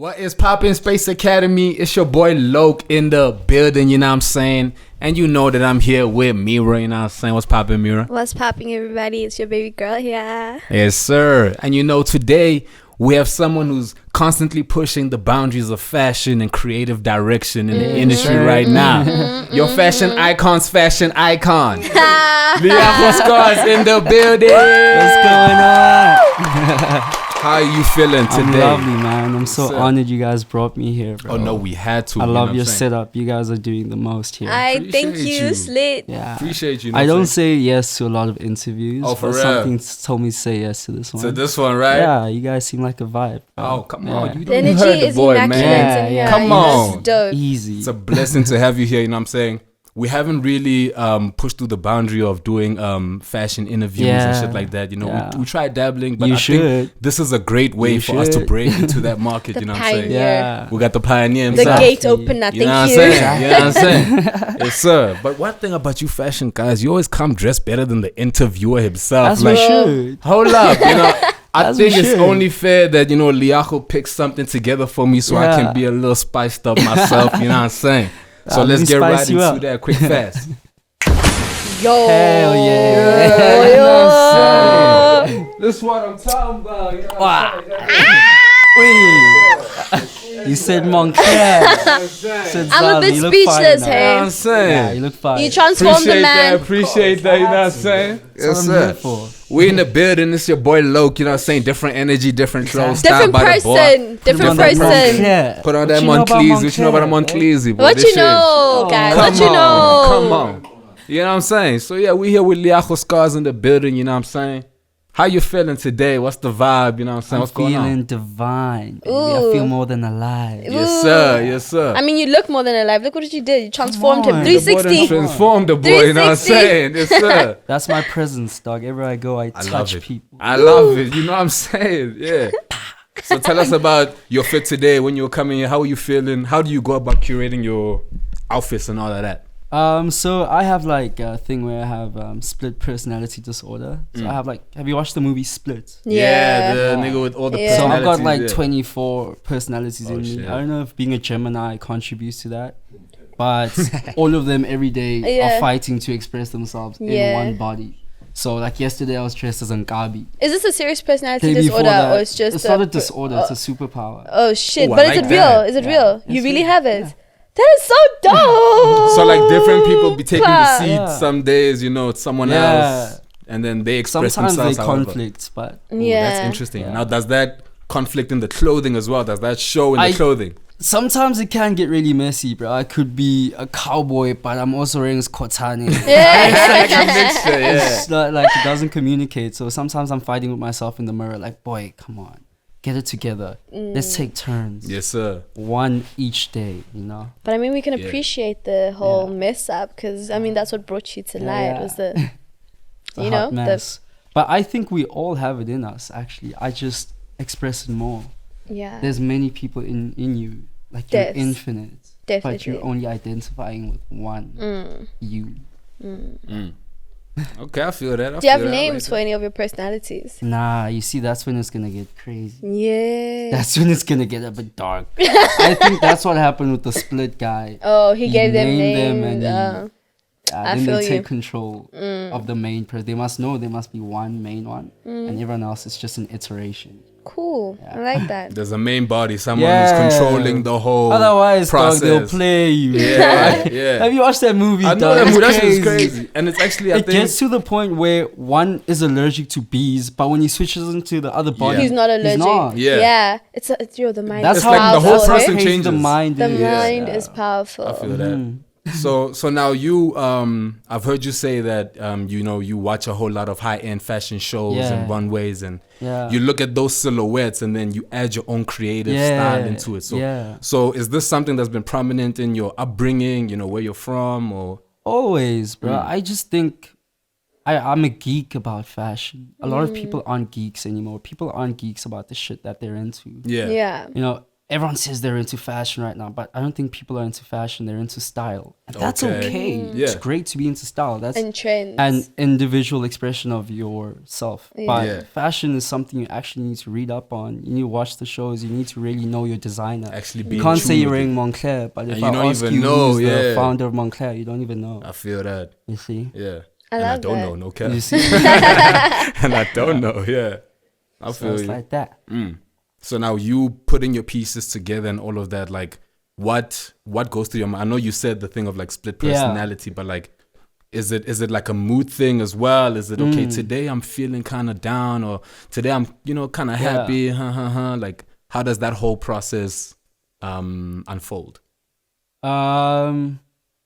What is poppin', Space Academy? It's your boy Lowk in the building, you know what I'm saying? And you know that I'm here with Mira, you know what I'm saying? What's poppin', Mira? What's popping, everybody? It's your baby girl here. Yes, sir. And you know, today we have someone who's constantly pushing the boundaries of fashion and creative direction in the industry right now. Your fashion icon's fashion icon. Leago Scars in the building. What's going on? How are you feeling today? I'm lovely, man. I'm so honored you guys brought me here, bro. Oh, no, we had to. I love your setup. You guys are doing the most here. I thank you, Slit. Yeah. Appreciate you. I don't say yes to a lot of interviews. Oh, for but real? something told me to say yes to this one. To this one, right? Yeah, you guys seem like a vibe. Oh, come Yeah. on. You The don't energy heard the is boy, immaculate man. in here. Come on. It's dope. Easy. It's a blessing to have you here, you know what I'm saying? We haven't really pushed through the boundary of doing fashion interviews and shit like that. You know, we tried dabbling, but I think this is a great way for us to break into that market, The you know what I'm saying? pioneer. Yeah. We got the pioneer The himself. gate opener. You know what I'm Thank you. saying? You know what I'm saying? Yes, sir. But one thing about you fashion guys, you always come dressed better than the interviewer himself. That's like, we should. hold up, you know. I As think we it's should. only fair that, you know, Leago picks something together for me so I can be a little spiced up myself, you know what I'm saying? So let's get right into that quick fast. Yo. Hell yeah. This is what I'm talking about. You know Wow. You said Montclair. I'm a bit speechless, what hey. I'm saying? Yeah, you look fine. You transformed the man. Appreciate that, you know what I'm saying? That's what I'm here for. We in the building, it's your boy Lowk, you know what I'm saying? Different energy, different clothes. Different style by the boy. person. Different person. Put on that Montclair. What you know about a Montclair? What you know, guys? What you know? Come on. You know what I'm saying? So yeah, we here with Leago Scars in the building, you know what I'm saying? How you feeling today? What's the vibe? You know what I'm saying? What's going on? I'm feeling divine, baby. Ooh. I feel more than alive. Yes, sir. Yes, sir. I mean, you look more than alive. Look what you did. You transformed him. on. 360. Transformed the boy, you know what I'm 360. saying? Yes, sir. That's my presence, dog. Everywhere I go, I love touch it. people. I love it. You know what I'm saying? Yeah. So tell us about your fit today. When you were coming here, how are you feeling? How do you go about curating your outfits and all of that? So I have like a thing where I have split personality disorder. So I have like, have you watched the movie Split? Yeah. The nigga with all the Yeah. So I've got personalities, like 24 personalities in me. shit. I don't know if being a Gemini contributes to that, but all of them every day Yeah. are fighting to express themselves in one body. So like yesterday I was dressed as Nkabi. Is this a serious personality Day before disorder that- or it's just it's not a disorder, it's a superpower. Oh shit! Oh, I But like is it real? that. Is it Yeah. real? You It's really real. have it. Yeah. That is so dope. So like different people be taking the seat Yeah. some days, you know, it's someone else, and then they express Sometimes themselves. they however. conflict, but Ooh, Yeah. that's interesting. Yeah. Now, does that conflict in the clothing as well? Does that show in the clothing? sometimes it can get really messy, bro. I could be a cowboy, but I'm also wearing kotane. It's like a mixture, yeah. It's not like it doesn't communicate. So sometimes I'm fighting with myself in the mirror, like, boy, come on, get it together. Let's take turns. Yes, sir. One each day, you know. But I mean, we can Yeah. appreciate the whole Yeah. mess up because I mean that's what brought you to light was the It's a you hot know mess. But I think we all have it in us. Actually, I just express it more. yeah There's many people in you, like you're Yes. infinite, but definitely. you're only identifying with one you. Okay, I feel that. Do you have names for any of your personalities? Nah, you see, that's when it's gonna get crazy. Yeah. That's when it's gonna get a bit dark. I think that's what happened with the Split guy. Oh, he gave them named them names. and I then feel they you. take control of the main person. They must know there must be one main one, and everyone else is just an iteration. Cool. I like that. There's a main body, someone Yeah. who's controlling the whole Otherwise, process. dog, they'll play you. Yeah, yeah. Have you watched that movie? I know dog? that movie. That It's shit is crazy. And it's actually, I It think... gets to the point where one is allergic to bees, but when he switches into the other body, He's not allergic. not. Yeah. Yeah. It's the mind. That's is how like the whole powerful, person eh? crazy changes. The mind The is. mind Yeah. is powerful. I feel that. So now you, I've heard you say that, you know, you watch a whole lot of high-end fashion shows and Yeah. runways, and Yeah. you look at those silhouettes, and then you add your own creative style into it. So, Yeah. so is this something that's been prominent in your upbringing? You know, where you're from, or Always, bro. I just think I'm a geek about fashion. A lot of people aren't geeks anymore. People aren't geeks about the shit that they're into. yeah, Yeah. You know, everyone says they're into fashion right now, but I don't think people are into fashion. They're into style. And that's Okay. okay. Yeah. It's great to be into style. That's And trends. an individual expression of yourself. Yeah. But Yeah. fashion is something you actually need to read up on. You need to watch the shows. You need to really know your designer. Actually be You in can't tune say you're with wearing it. Moncler, but if And you I don't ask even you know, who's the yeah. founder of Moncler, you don't even know. I feel that. You see? Yeah. I and love I don't that. know, no cap. You see? And I don't know, yeah. I So feel it's you. like that. So now you putting your pieces together and all of that, like what goes through your mind? I know you said the thing of like split Yeah. personality, but like is it like a mood thing as well? Is it okay, today I'm feeling kind of down, or today I'm, kind of happy, like how does that whole process unfold?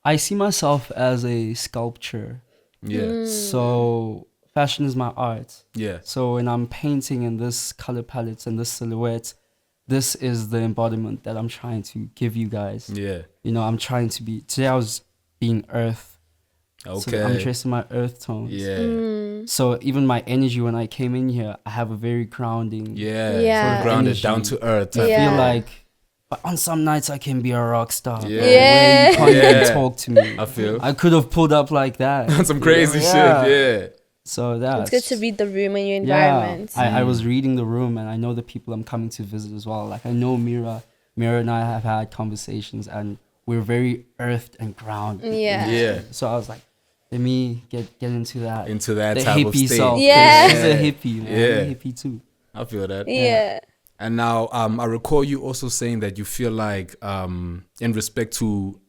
I see myself as a sculpture. Yeah. So fashion is my art. Yeah. So when I'm painting in this color palettes and this silhouette, this is the embodiment that I'm trying to give you guys. Yeah. I'm trying to be, today I was being earth. Okay. So I'm dressed in my earth tones. Yeah. So even my energy when I came in here, I have a very grounding. Yeah. Yeah. Sort of grounded, Energy. down to earth. I Yeah. feel like, but on some nights I can be a rock star. Yeah. Where Yeah. you can't Yeah. even talk to me. I feel. I could have pulled up like that. Some crazy Yeah. shit. Yeah. So that's It's good to read the room and your environment. I was reading the room and I know the people I'm coming to visit as well. Like I know Mira. Mira and I have had conversations and we're very earthed and grounded. Yeah. Yeah. So I was like, let me get into that. Into that the type of hippie state. self. 'cause Yeah. She's a hippie, man. Yeah. I'm a hippie too. I feel that. Yeah. And now, I recall you also saying that you feel like, in respect to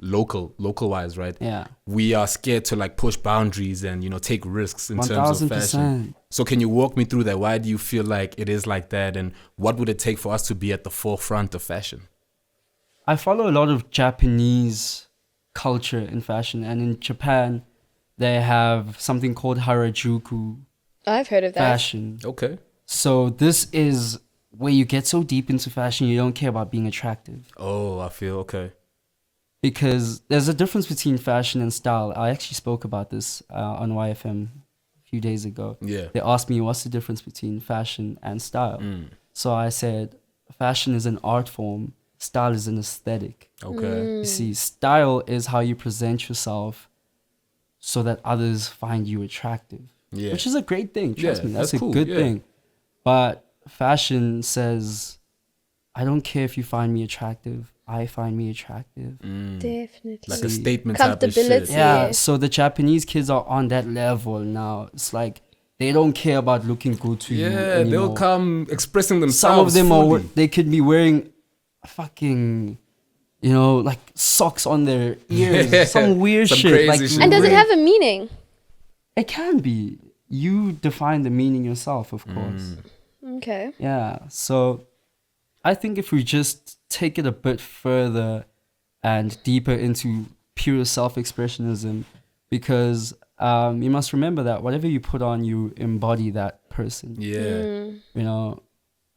local wise, right? Yeah. We are scared to like push boundaries and take risks in terms of fashion. 1000%. So can you walk me through that? Why do you feel like it is like that, and what would it take for us to be at the forefront of fashion? I follow a lot of Japanese culture in fashion, and in Japan, they have something called Harajuku I've heard of that. fashion. Okay. So this is where you get so deep into fashion, you don't care about being attractive. Oh, I feel okay. Because there's a difference between fashion and style. I actually spoke about this on YFM a few days ago. Yeah. They asked me, what's the difference between fashion and style? So I said, fashion is an art form, style is an aesthetic. Okay. You see, style is how you present yourself so that others find you attractive. Yeah. Which is a great thing. Trust Yeah, me, that's that's a cool, good yeah. thing. But fashion says, I don't care if you find me attractive. I find me attractive. Definitely. Like a See. statement type of shit. Comfortability. Yeah, Yeah. so the Japanese kids are on that level now. It's like they don't care about looking good to you Yeah, anymore. they'll come expressing Some themselves. of them are, fully. they could be wearing fucking, like socks on their ears. Yeah, some weird some shit. crazy Like, shit. And does it weird- have a meaning? It can be. You define the meaning yourself, of course. Okay. Yeah. So I think if we just take it a bit further and deeper into pure self-expressionism, because you must remember that whatever you put on, you embody that person. Yeah.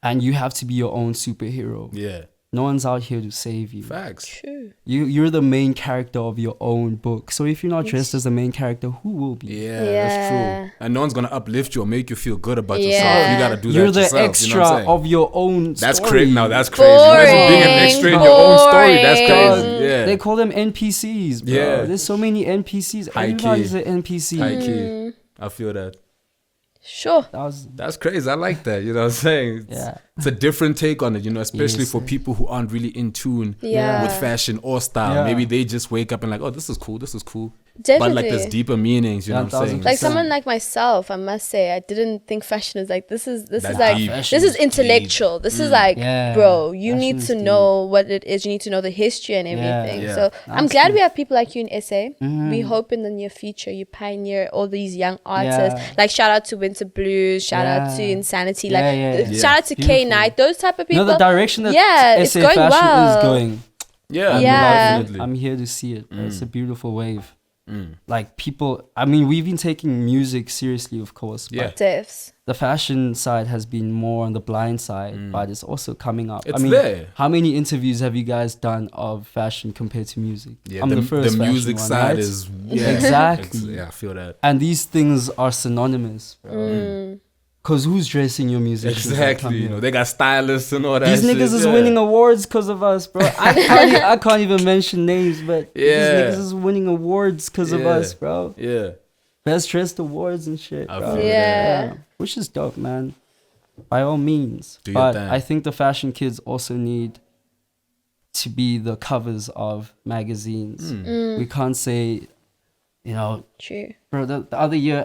And you have to be your own superhero. Yeah. No one's out here to save you. Facts. True. You're the main character of your own book. So if you're not dressed as the main character, who will be? Yeah, that's Yeah. true. And no one's gonna uplift you or make you feel good about Yeah. yourself. You gotta do You're that the yourself. extra you know what I'm saying? of your own That's story. crazy. Now that's crazy. Imagine being an extra in your own story. That's Boring. crazy. Yeah. They call them NPCs, bro. Yeah. There's so many NPCs. High Everybody's key. an NPC. High key. I feel that. Sure. That's crazy. I like that. You know what I'm saying? Yeah. It's a different take on it, especially Yes, for sir. people who aren't really in tune Yeah. with fashion or style. Yeah. Maybe they just wake up and like, oh, this is cool. This is cool. Definitely. But like there's deeper meanings, you know what I'm saying? 1000%. Like someone like myself, I must say, I didn't think fashion is like this is That's like deep. Fashion this is is intellectual. This is like, Yeah. bro, you Fashion need is to deep. know what it is. You need to know the history and everything. Yeah. So I'm That's glad deep. we have people like you in SA. Mm-hmm. We hope in the near future you pioneer all these young artists. Yeah. Like shout out to Winter Blues, shout out to Yeah. Insanity, Yeah, like yeah. shout out to K Beautiful. Night, those type of people. The direction that Yeah, it's SA going fashion well. is going. Yeah, Yeah. definitely. I'm here to see it. It's a beautiful wave. Like people, I mean, we've been taking music seriously, of course. Yeah. But Defs. the fashion side has been more on the blind side, but it's also coming up. It's there. How many interviews have you guys done of fashion compared to music? Yeah, I'm the first the fashion music one, side right? is yeah, Exactly. Yeah, I feel that. And these things are synonymous, bro. Because who's dressing your musicians? Exactly. You know, they got stylists and all that. These niggas is winning awards because of us, bro. I can't even mention names, but these niggas is winning awards because of us, bro. Yeah. Best dressed awards and shit, bro. Yeah. Which is dope, man. By all means. Do your But thing. I think the fashion kids also need to be the covers of magazines. We can't say, you know, True. bro, the other year,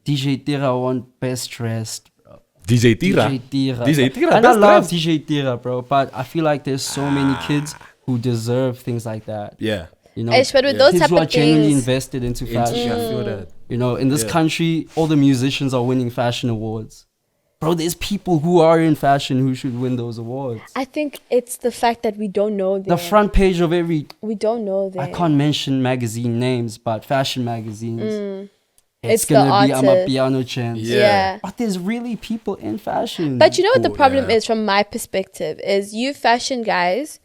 DJ Tira won best dressed, bro. DJ Tira. DJ Tira. And I love DJ Tira, bro. But I feel like there's so many kids who deserve things like that. Yeah. You know, But with those kids type who are of genuinely things, invested into fashion. I feel that. You know, in this country, all the musicians are winning fashion awards. Bro, there's people who are in fashion who should win those awards. I think it's the fact that we don't know them. The front page of every... We don't know them. I can't mention magazine names, but fashion magazines. It's It's going the to be artist. Amapiano Chance. Yeah. But there's really people in fashion. But you know what the Cool, problem yeah. is from my perspective is you fashion guys,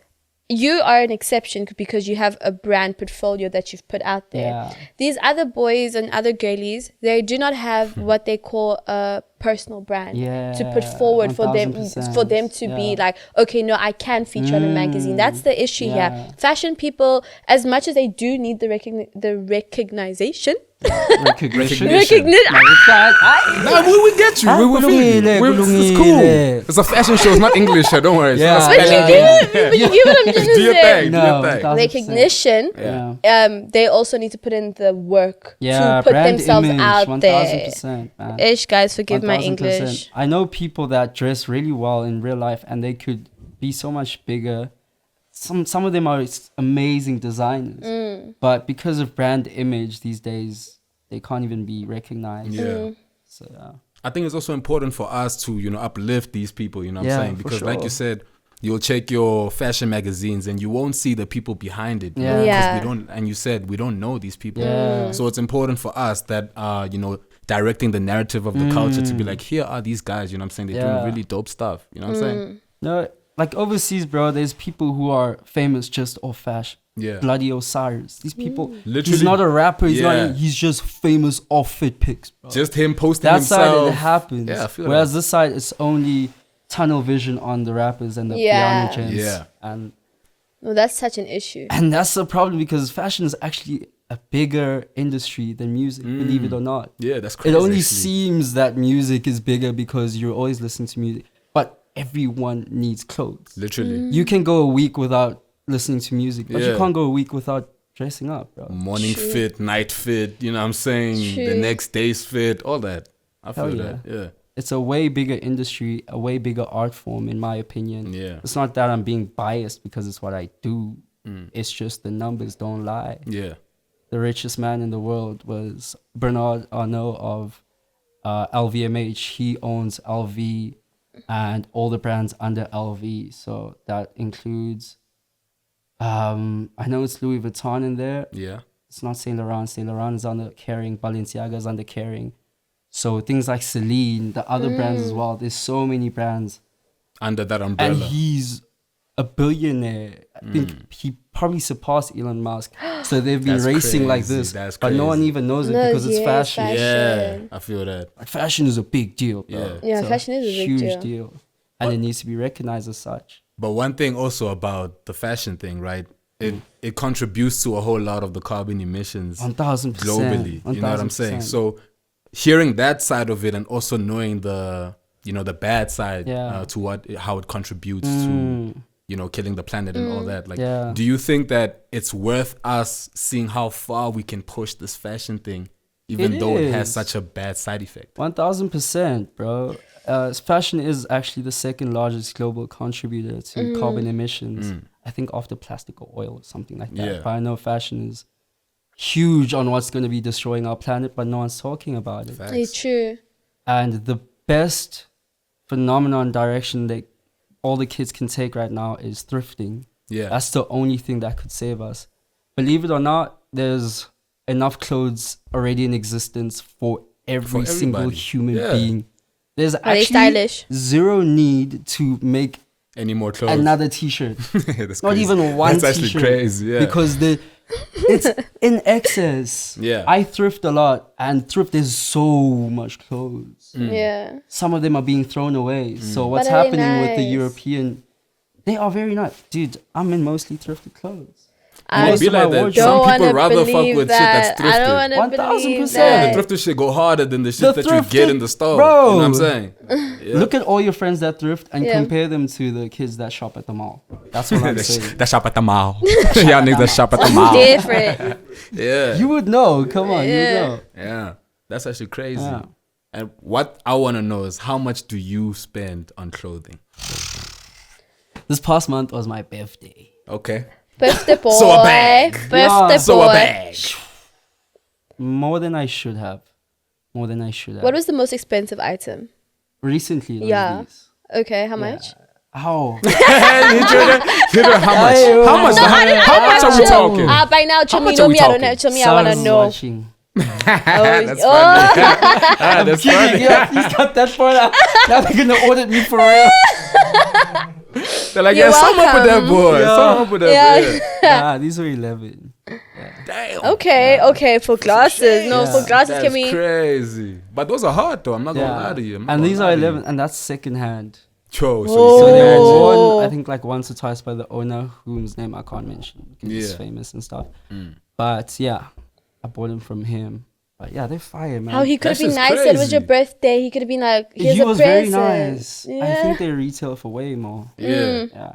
you are an exception because you have a brand portfolio that you've put out there. Yeah. These other boys and other girlies, they do not have what they call a personal brand to put forward for them 1000%. to be like, okay, no, I can feature on a magazine. That's the issue Yeah. here. Fashion people, as much as they do need the recognition. Recognition. Recognition. No, we get you. We feel you. It's cool. It's a fashion show. It's not English. Don't worry. Yeah. It's not But Spanish. you get what I'm trying to Do your say. thing. No, Do your thing. 1000%. Recognition. Yeah. They also need to put in the work Yeah, to put brand themselves image, out there. 1000%, man. Ish, guys, forgive my 1000%. English. I know people that dress really well in real life and they could be so much bigger. Some of them are amazing designers. But because of brand image these days, they can't even be recognized. Yeah. So, yeah. I think it's also important for us to, you know, uplift these people, you know what Yeah, I'm saying? for Because like sure. you said, you'll check your fashion magazines and you won't see the people behind it. you know, Yeah. 'cause Yeah. we don't, and you said we don't know these people. Yeah. So it's important for us that, you know, directing the narrative of the culture to be like, here are these guys, you know what I'm saying? They're doing Yeah. really dope stuff. You know what I'm saying? No, like overseas, bro, there's people who are famous just off fashion. Yeah. Bloody Osiris. These people, Literally. he's not a rapper. Yeah. He's just famous off fit pics, bro. Just him posting That himself. side it happens. Yeah, I feel Whereas that. this side, it's only tunnel vision on the rappers and the Yeah. piano chants. Yeah. No, that's such an issue. And that's the problem because fashion is actually a bigger industry than music, believe it or not. Yeah, that's crazy. It only actually. seems that music is bigger because you're always listening to music. But everyone needs clothes. Literally. You can go a week without listening to music, but you Yeah. can't go a week without dressing up, bro. Morning True. fit, night fit, you know what I'm saying? The True. next day's fit, all that. I feel Hell that. Yeah. It's a way bigger industry, a way bigger art form, in my opinion. Yeah. It's not that I'm being biased because it's what I do. It's just the numbers don't lie. Yeah. The richest man in the world was Bernard Arnault of LVMH. He owns LV and all the brands under LV. So that includes, I know it's Louis Vuitton in there. Yeah. It's not Saint Laurent. Saint Laurent is under Kering. Balenciaga is under Kering. So things like Celine, the other brands as well. There's so many brands. Under that umbrella. And he's a billionaire. I think he probably surpassed Elon Musk. So they've been That's racing like crazy. this. That's But no one crazy. even knows it No, because it's yeah, fashion. fashion. Yeah. I feel that. Like fashion is a big deal, bro. Yeah. Yeah, It's fashion is a big huge deal. And it needs to be recognized as such. But one thing also about the fashion thing, right? It contributes to a whole lot of the carbon emissions 1000%. globally. You know what I'm saying? 1000%. So hearing that side of it and also knowing the, you know, the bad side Yeah. to how it contributes to, you know, killing the planet and all that. Like, Yeah. do you think that it's worth us seeing how far we can push this fashion thing, even It though it has is. such a bad side effect? 1000%, bro. Fashion is actually the second largest global contributor to carbon emissions. I think after plastic or oil or something like that. Yeah. But I know fashion is huge on what's going to be destroying our planet, but no one's talking about it. Facts. It's true. And the best phenomenon direction that all the kids can take right now is thrifting. Yeah. That's the only thing that could save us. Believe it or not, there's enough clothes already in existence for every single everybody. human Yeah. being. There's Are they actually stylish? zero need to make Any more clothes? another t-shirt. That's Not crazy. even one That's actually t-shirt. crazy, yeah. Because it's in excess. Yeah. I thrift a lot, and thrift is so much clothes. Yeah. Some of them are being thrown away. So what's But are they happening with the nice? European? They are very nice, dude. I'm in mostly thrifted clothes. I It be like that. wardrobe. Some don't people want to rather fuck believe with shit that's that. thrifted. I don't want to 1000%. believe Yeah, that. the thrifted shit go harder than the shit The that you get thrifted- in the store. bro. You know what I'm saying? Yeah. Look at all your friends that thrift and Yeah. compare them to the kids that shop at the mall. That's what I'm saying. That shop at the mall. Y'all niggas that shop at the mall. Different. Yeah. You would know. Come on, you would Yeah. know. Yeah. That's actually crazy. Yeah. And what I want to know is how much do you spend on clothing? This past month was my birthday. Okay. Birthday boy. So a bag. Birthday So boy. a bag. More than I should have. More than I should have. What was the most expensive item? Recently? it was Yeah. these. Okay, how much? How? How much? Ayo. How much? No, I didn't. How much are we chill. talking? By now, chill, much you are know we me. I don't talking? know. Chill me. I want to Sarah's know. watching. That's Oh. funny. That's funny. Yeah, he's got that part out. Now they're gonna audit me for real. They're like, You're yeah, sum up with that welcome. boy. Yeah. Sum up with that Yeah. boy. Nah, these were 11. Damn. Okay, for glasses. No, Yeah. for glasses, That's can we? crazy. But those are hard though. I'm not gonna Yeah. lie to you. I'm not And gonna these lie are to you. 11, and that's second hand. Yo, so Whoa. So you they said were Oh. worn, I think, like once or twice by the owner, whose name I can't mention because he's Yeah. famous and stuff. Mm. But yeah, I bought them from him. But yeah, they're fire, man. How he could have That's been just nice. It was your crazy. birthday. He could have been like, here's he a was present. very nice. I Yeah. think they retail for way more. Yeah. Yeah,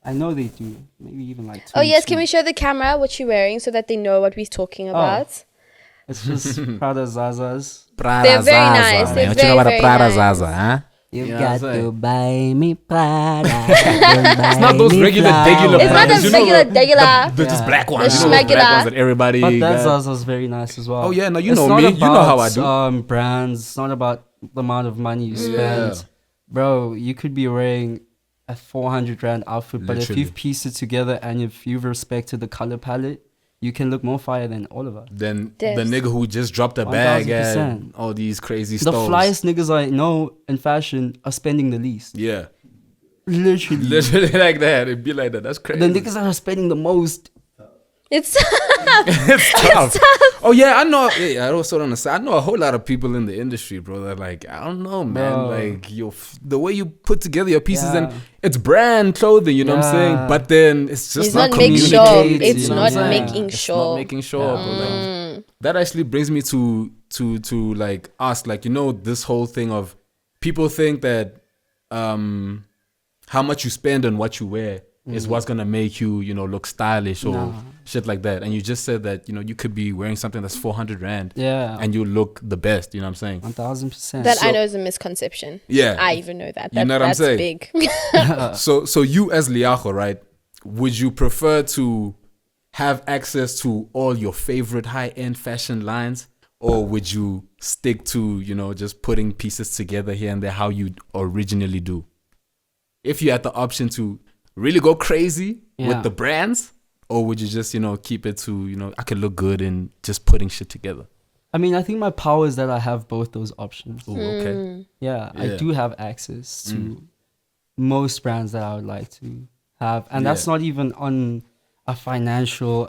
I know they do. Maybe even like. Oh yes, can we 22. show the camera what you're wearing so that they know what we're talking about? It's just Prada Zazas. Prada They're very Zaza, nice. man. They're What you know about very, a Prada very nice. Zaza, huh? You Yeah, got I'm saying. to buy me Prada. It's not those regular degular It's not Pradas. the You know regular, the- regular. The just Yeah. black ones. The You know those black schmegular. ones that everybody But that got. Zaza's very nice as well. Oh yeah, no, you It's know not me. You know how I about, do. Brands. It's not about the amount of money you spend. Yeah. Bro, you could be wearing a 400 rand outfit, but if Literally. you've pieced it together and if you've respected the color palette, you can look more fire than all of us. Then Dibs. the nigga who just dropped a bag at 1000%. all these crazy The stores. flyest niggas I know in fashion are spending the least. Yeah. Literally. Literally like that. It'd be like that. That's crazy. The niggas that are spending the most. It's It's tough. Oh yeah, I know. Yeah, I also don't understand. I know a whole lot of people in the industry, bro. That like, I don't know, man. Bro. Like the way you put together your pieces, and Yeah. it's brand clothing. You know what I'm saying? Yeah. But then it's just It's not making communicating, sure. you It's know not what I'm saying? making It's sure. not making sure. Yeah. But like, that actually brings me to like ask, like, you know, this whole thing of people think that how much you spend on what you wear is what's gonna make you, you know, look stylish or Nah. shit like that. And you just said that, you know, you could be wearing something that's 400 rand Yeah. and you look the best. You know what I'm saying? 1000%. that So- I know is a misconception. Yeah. I even know that. You know what I'm that's saying? big. So you as Leago, right? Would you prefer to have access to all your favorite high-end fashion lines, or would you stick to, you know, just putting pieces together here and there how you originally do? If you had the option to really go crazy Yeah. with the brands, or would you just, you know, keep it to, you know, I could look good in just putting shit together? I mean, I think my power is that I have both those options. Ooh, okay. Yeah, Yeah. I do have access to most brands that I would like to have. And that's Yeah. not even on a financial,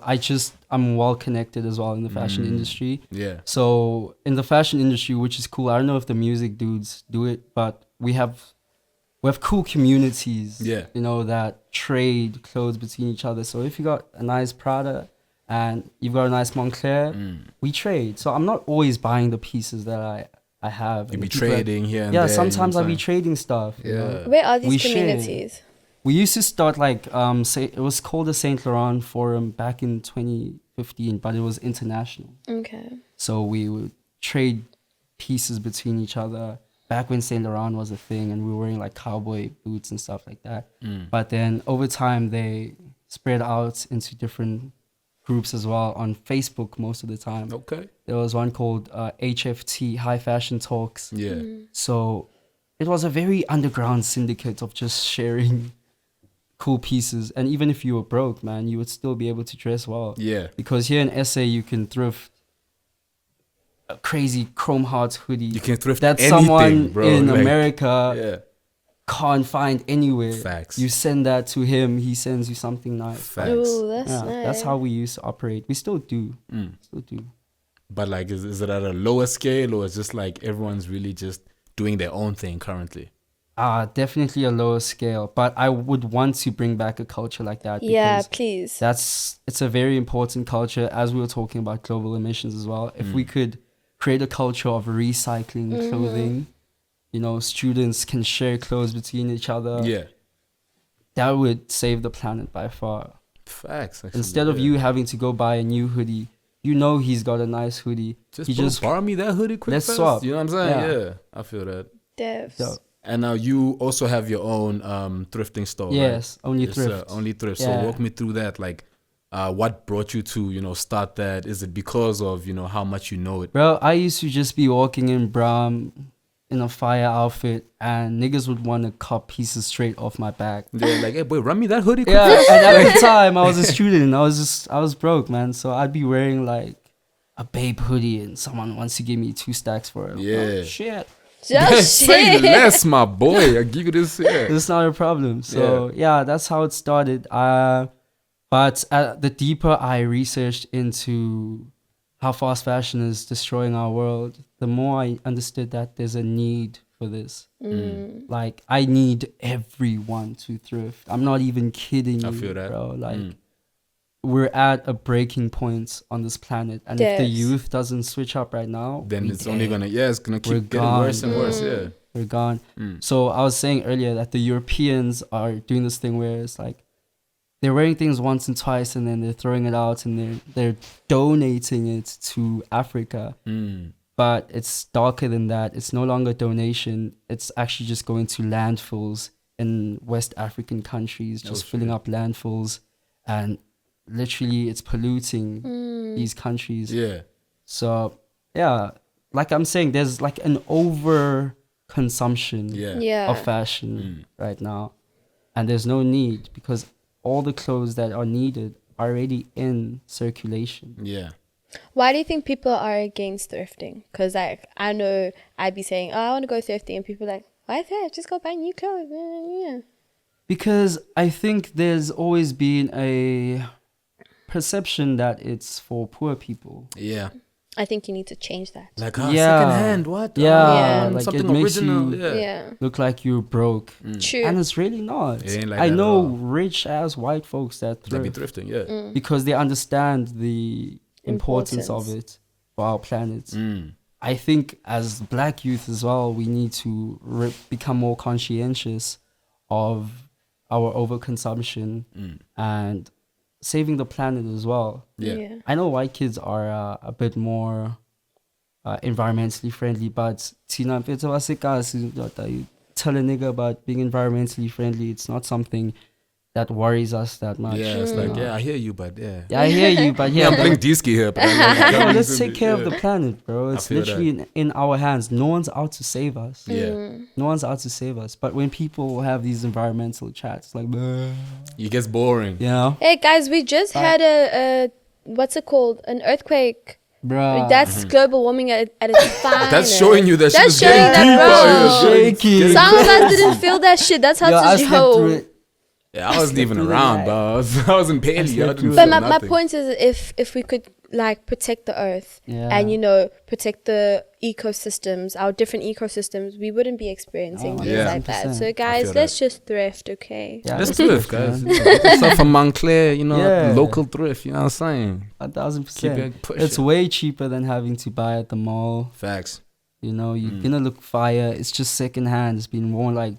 I'm well connected as well in the fashion industry. Yeah. So in the fashion industry, which is cool, I don't know if the music dudes do it, but we have cool communities, Yeah. you know, that trade clothes between each other. So if you got a nice Prada and you've got a nice Moncler, we trade. So I'm not always buying the pieces that I have. You And be the people that- trading here and yeah, there. you know sometimes what I'll I'm be trading stuff. you know. Yeah. Where are these We share. communities? We used to start like it was called the Saint Laurent Forum back in 2015, but it was international. Okay. So we would trade pieces between each other back when Saint Laurent was a thing, and we were wearing like cowboy boots and stuff like that. But then over time they spread out into different groups as well on Facebook most of the time. Okay. There was one called HFT, High Fashion Talks. Yeah. So it was a very underground syndicate of just sharing cool pieces. And even if you were broke, man, you would still be able to dress well. Yeah. Because here in SA, you can thrift a crazy Chrome Hearts hoodie You can thrift that anything, someone bro. in Like, America Yeah. can't find anywhere. Facts. You send that to him, he sends you something nice. Facts. Oh, that's Yeah, nice. that's how we used to operate. We still do. Still do. But like, is it at a lower scale, or it's just like everyone's really just doing their own thing currently? Definitely a lower scale, but I would want to bring back a culture like that. Yeah, Because please. it's a very important culture, as we were talking about global emissions as well. If we could create a culture of recycling clothing, you know, students can share clothes between each other. Yeah. That would save the planet by far. Facts. Actually, Instead of you having to go buy a new hoodie, you know he's got a nice hoodie. just borrow me that hoodie quick. Let's fast. swap. You know what I'm saying? Yeah. Yeah, I feel that. Devs. So, And now you also have your own thrifting store. yes, right? only Yes, Thrift. only thrift. Yeah. So walk me through that. Like, what brought you to start that? Is it because of how much you know it? Bro, I used to just be walking in Bram in a fire outfit, and niggas would want to cop pieces straight off my back. They're like, hey boy, run me that hoodie. Quick. Yeah, and at the time I was a student. I was broke, man. So I'd be wearing like a Babe hoodie, and someone wants to give me 2 stacks for it. Yeah. Oh, shit. Just Say shit. less, my boy. I give you this. Yeah. It's not a problem. So yeah, that's how it started. But the deeper I researched into how fast fashion is destroying our world, the more I understood that there's a need for this. Like, I need everyone to thrift. I'm not even kidding you, I feel that. bro. Like, we're at a breaking point on this planet, and if the Yes. youth doesn't switch up right now, Then we it's only dead. it's gonna We're keep getting gone. worse and worse. Yeah. We're gone. So I was saying earlier that the Europeans are doing this thing where it's like they're wearing things once and twice, and then they're throwing it out, and they're donating it to Africa. But it's darker than that. It's no longer donation. It's actually just going to landfills in West African countries, just filling up landfills, and literally it's polluting these countries. Yeah. So yeah, like I'm saying, there's like an over consumption Yeah. of fashion right now, and there's no need, because all the clothes that are needed are already in circulation. Yeah. Why do you think people are against thrifting? Because like, I know I'd be saying, oh, I want to go thrifting, and people are like, why thrift? Just go buy new clothes. Yeah. Because I think there's always been a perception that it's for poor people. Yeah. I think you need to change that. Like, Yeah. second hand, what? Yeah, Yeah. like something it makes original. you Yeah. look like you're broke. True. And it's really not. It ain't like I that at know all. rich ass white folks that That be thrift thrifting, yeah. because they understand the importance of it for our planet. I think as black youth as well, we need to become more conscientious of our overconsumption and saving the planet as well. Yeah. I know white kids are a bit more environmentally friendly, but Tina, if it's you tell a nigga about being environmentally friendly, it's not something that worries us that much. Yeah, it's you like, know? yeah, I hear you, but yeah. Yeah, I hear you, but Yeah, yeah, I'm playing Disky here, but no, let's take care of the planet, bro. It's feel literally in our hands. No one's out to save us. Yeah. No one's out to save us. But when people have these environmental chats, like, It gets boring. you know, Hey guys, we just had a what's it called? An earthquake. bro. That's global warming at its finest. That's showing you that shit That's is showing getting that, deeper. bro. Yeah, it's Shaky. getting- Some of us didn't feel that shit. That's how Yo, I to slept through show. it. Yeah, I wasn't even through the around, night. bro. I was in Paley. I slept didn't through feel But my nothing. point is, if we could like protect the earth Yeah. and protect the ecosystems, our different ecosystems, we wouldn't be experiencing Oh, things yeah. like that. 100%. So I guys, feel let's just thrift, okay? Yeah, Let's that's thrift, man. guys. Get yourself a Montclair, Yeah. local thrift, you know what I'm saying? 1,000%. Keep it pushing. It's way cheaper than having to buy at the mall. Facts. You're gonna look fire. It's just secondhand. It's been worn like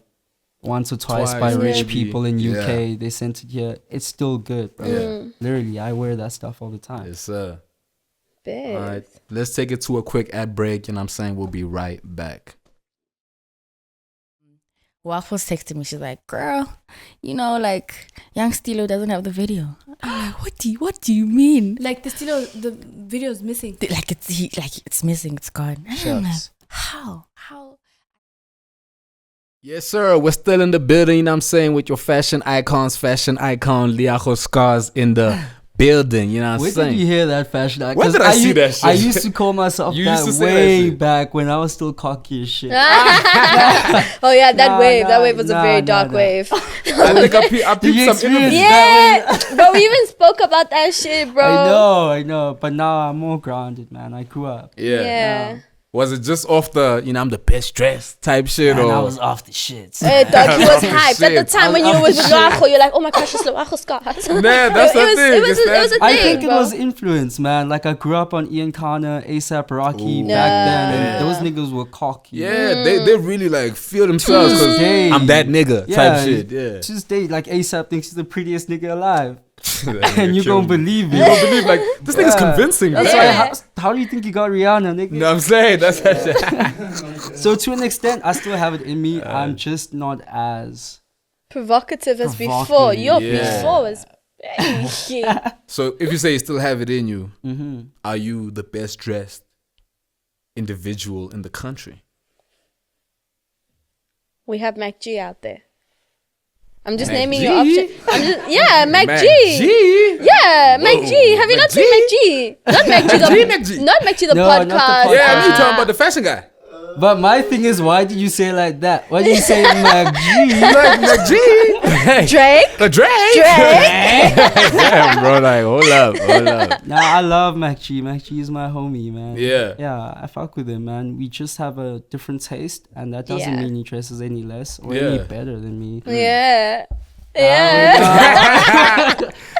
once or twice by Twice, rich maybe. people in Yeah. UK. They sent it here. It's still good, bro. Yeah. Literally, I wear that stuff all the time. Yes, Big. All right. Let's take it to a quick ad break, and I'm saying we'll be right back. Waffles texted me. She's like, "Girl, like Young Stilo doesn't have the video." I'm like, "What do you mean? Like the video is missing. Like it's missing. It's gone." And I'm like, Shucks. how? Yes, sir. We're still in the building, you know what I'm saying, with your fashion icon, Leago Scars in the building, you know what Where I'm did saying? you hear that fashion? Where did I see that shit? I used to call myself You that used to say that way shit. back when I was still cocky as shit. Oh yeah, that Nah, wave. That nah, wave was a nah, very nah, dark nah. wave. I think I Did you peeped some experience interviews. that Yeah, but we even spoke about that shit, bro. I know. But now I'm more grounded, man. I grew up. Yeah. Yeah. Was it just off the, I'm the best dressed type shit? And or I was off the shit. Dog, he was hyped. At the Shit. time when you were with Leago, you're like, oh my gosh, it's Leago Scars. Man, that's the thing. It was a thing, I think it bro. was influence, man. Like I grew up on Ian Connor, ASAP Rocky Ooh. back then, Yeah. and those niggas were cocky. Yeah, they really like feel themselves because Gay. I'm that nigga Yeah, type shit. Yeah. To this day, like ASAP thinks he's the prettiest nigga alive, That and nigga you kill gonna me. believe You it. don't believe like this nigga's Yeah. convincing, That's man. why. Yeah. How do you think you got Rihanna, nigga? You know what I'm saying? That's that shit. So to an extent, I still have it in me. I'm just not as Provocative as before. Provocative, Your yeah. before was. Yeah. So if you say you still have it in you, mm-hmm. are you the best dressed individual in the country? We have Mac G out there. I'm just Mac naming G? your option. Mac Mac G. G? Yeah, Mac Whoa, G. Have you Mac not G? seen Mac G? Not Mac G. Mac G. Not Mac G. The No, not the podcast. podcast. Yeah, I mean talking about the fashion guy. But my thing is, why did you say it like that? Why did you say Mac G? Like Mac G. Drake. The Drake. Damn, bro. Like, hold up. Nah, I love Mac G. Mac G is my homie, man. Yeah. Yeah, I fuck with him, man. We just have a different taste, and that doesn't Yeah. mean he dresses any less or Yeah. any better than me. Yeah. Yeah.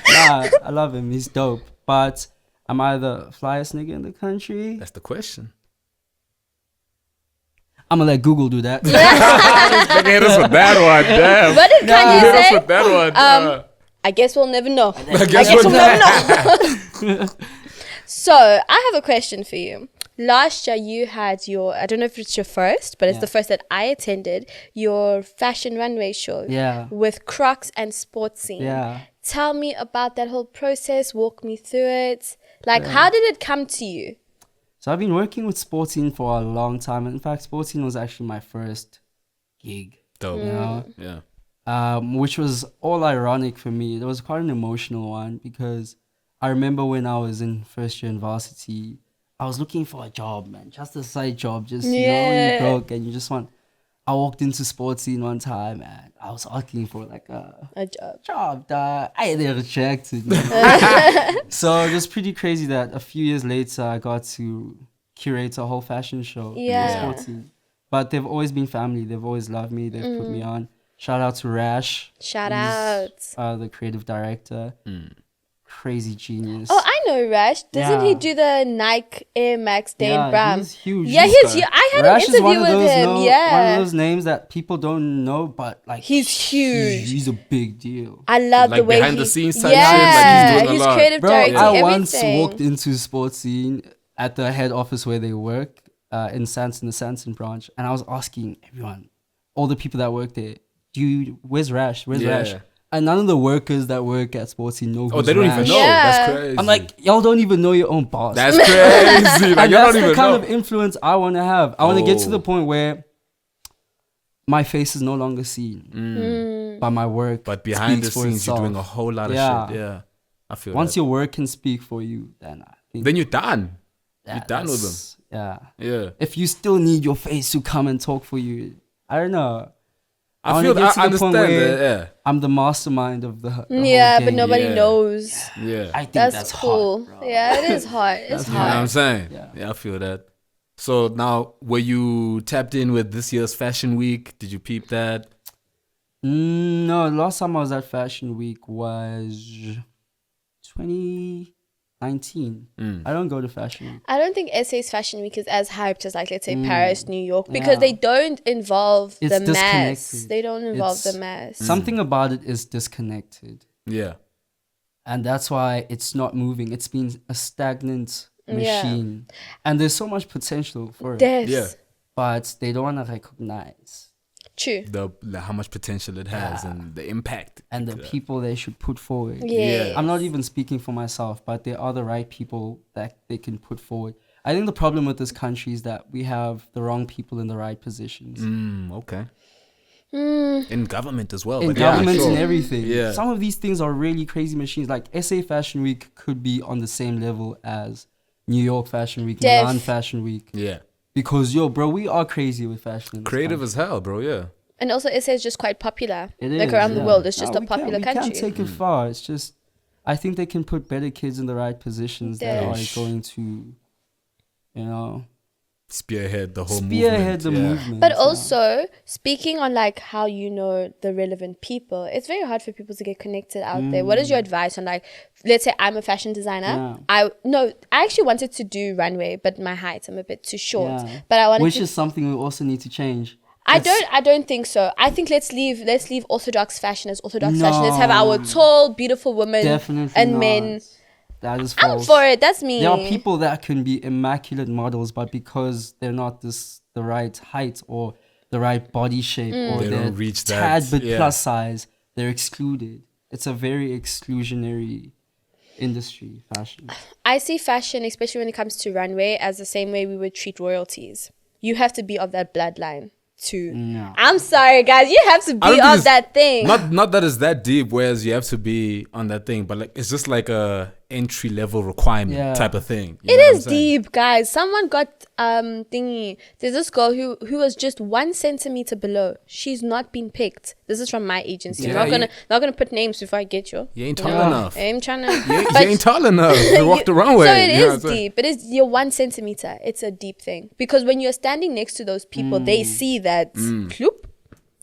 Nah, I love him. He's dope. But am I the flyest nigga in the country? That's the question. I'm gonna let Google do that. Nigga hit us with that one. Damn. What did Hit Kanye us say? with that one. I guess we'll never know. I guess we'll we'll never know. So I have a question for you. Last year you had your, I don't know if it's your first, but it's Yeah. the first that I attended, your fashion runway show Yeah. with Crocs and Sportscene. Yeah. Tell me about that whole process. Walk me through it. Like, how did it come to you? So I've been working with Sportscene for a long time. In fact, Sportscene was actually my first gig, Dope. you know? Yeah. Which was all ironic for me. It was quite an emotional one because I remember when I was in first year in varsity, I was looking for a job, man, just a side job, just, you know, when you broke and you just want. I walked into Sportscene one time and I was asking for like a job. job that I didn't rejected. So it was pretty crazy that a few years later I got to curate a whole fashion show Yeah. with Sportscene. But they've always been family. They've always loved me. They've put me on. Shout out to Rash. Shout He's, out. the creative director. Crazy genius. Oh, I know Rash. Doesn't he Yeah. do the Nike Air Max Dane yeah, Bram? he's huge. Yeah, he's huge. I had Rash an is one interview of with those him. one of Yeah. those names that people don't know, but like He's huge. He's a big deal. I love Like the way behind he, the scenes type shit, yeah, like he's doing a he's lot. creative Bro, directing I everything. once walked into Sportscene at the head office where they work in Sanson, the Sanson branch, and I was asking everyone, all the people that work there, where's Rash? Where's Yeah. Rash? And none of the workers that work at Sportscene know Oh, who's they don't Rash. even know. Yeah. That's crazy. I'm like, y'all don't even know your own boss. that's crazy. Like, and you that's don't the even kind know. of influence I want to have. I want to get to Oh. the point where my face is no longer seen, but my work. But behind the speaks for scenes, you're doing a itself. whole lot of Yeah. shit. Yeah. I feel Once that. your work can speak for you, then I think Then you're done. You're that- done with them. that's- Yeah. Yeah. If you still need your face to come and talk for you, I don't know. I wanna feel get that. to I the point understand where that. I'm the mastermind of the whole Yeah, but game. nobody Yeah. knows. Yeah. Yeah. I think That's, that's cool. hot, bro. Yeah, it is hot. It's That's You know what I'm hot. saying? Yeah. Yeah, I feel that. So now, were you tapped in with this year's Fashion Week? Did you peep that? No, last time I was at Fashion Week was 2019. I don't go to Fashion Week. I don't think SA's Fashion Week is as hyped as, like, let's say Paris, New York, because Yeah. they don't involve It's the mass. disconnected. They don't involve It's- the mass. Something about it is disconnected. Yeah. And that's why it's not moving. It's been a stagnant Yeah. machine. And there's so much potential for it. Yes. Yeah. But they don't want to recognize. True. The how much potential it has Yeah. and the impact. And the people they should put forward. Yes. I'm not even speaking for myself, but there are the right people that they can put forward. I think the problem with this country is that we have the wrong people in the right positions. Okay. In government as well. In but yeah, government sure. and everything. Yeah. Some of these things are really crazy machines. Like SA Fashion Week could be on the same level as New York Fashion Week, Def. Milan Fashion Week. Yeah. Because, bro, we are crazy with fashion. in this Creative country. as hell, bro. Yeah. And also, SA is just quite popular. It Like is, around the yeah. world, it's just No, a popular we country. can't take it far. It's just, I think they can put better kids in the right positions that are Yes. going to, you know, spearhead the whole spearhead the movement. movement. But yeah. also, speaking on like how you know the relevant people, it's very hard for people to get connected out there. What is your advice on like, let's say I'm a fashion designer. I actually wanted to do runway, but my height, I'm a bit too short. Yeah. But I wanted Which to. is something we also need to change. I don't think so. I think let's leave orthodox fashion as orthodox fashion. Let's have No. our tall, beautiful women Definitely and not. men. That is I'm false. for it. That's me. There are people that can be immaculate models, but because they're not the right height or the right body shape or They they're don't reach tad that, bit yeah. plus size, they're excluded. It's a very exclusionary industry, fashion. I see fashion, especially when it comes to runway, as the same way we would treat royalties. You have to be of that bloodline too. No. I'm sorry, guys. You have to I don't be think of it's- that thing. Not that it's that deep, whereas you have to be on that thing, but like it's just like a entry level requirement Yeah. type of thing. It is deep, guys. Someone got thingy. There's this girl who was just 1 centimeter below. She's not been picked. This is from my agency. Yeah, I'm not gonna put names before I get you. You ain't You tall know? enough. I'm trying to. You ain't tall enough. You walk the wrong way. So it you know what is I'm saying? deep. It is you're 1 centimeter. It's a deep thing because when you're standing next to those people, they see that. Kloop.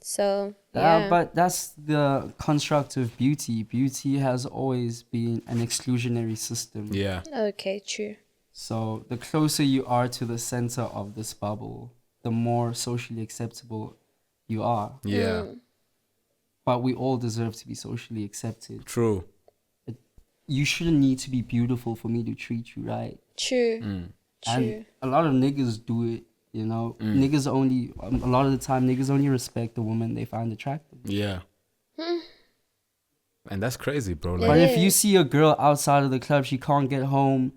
So yeah. But that's the construct of beauty. Beauty has always been an exclusionary system. Yeah. Okay, true. So the closer you are to the center of this bubble, the more socially acceptable you are. Yeah. But we all deserve to be socially accepted. True. You shouldn't need to be beautiful for me to treat you right. True. Mm. True. And a lot of niggas do it, you know. Niggas only, a lot of the time, niggas only respect the woman they find attractive. Yeah. And that's crazy, bro. Yeah. But Like, if you see a girl outside of the club, she can't get home.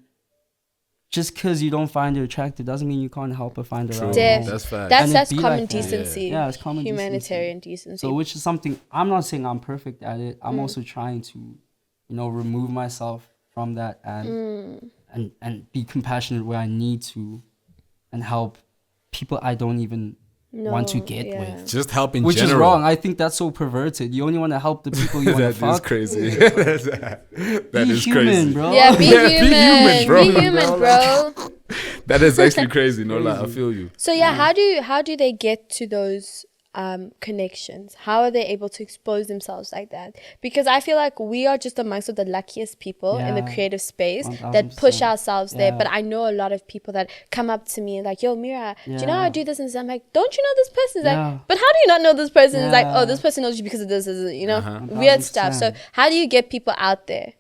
Just because you don't find her attractive doesn't mean you can't help her find her true. own Def. home. That's fact. And it That's be common like that. decency. Yeah, it's common humanitarian decency. decency. So, which is something I'm not saying I'm perfect at it. I'm also trying to, you know, remove myself from that and be compassionate where I need to, and help people I don't even want to get yeah. with. just help in Which general. is wrong. I think that's so perverted. You only want to help the people you want to That is fuck. crazy. that Be is human, crazy. bro. Yeah, be Yeah, be human. human, bro. Be human, bro. That is actually crazy. No lie, I feel you. So yeah, how do they get to those connections? How are they able to expose themselves like that? Because I feel like we are just amongst the luckiest people in the Yeah, creative space that 1000%. push ourselves there. Yeah. But I know a lot of people that come up to me and like, yo, Mira, do you know how I Yeah. do this? And I'm like, don't you know this person? It's Yeah. like, but how do you not know this person? It's like, Yeah. oh, this person knows you because of this, you know, Uh-huh. weird stuff. So 1000%. how do you get people out there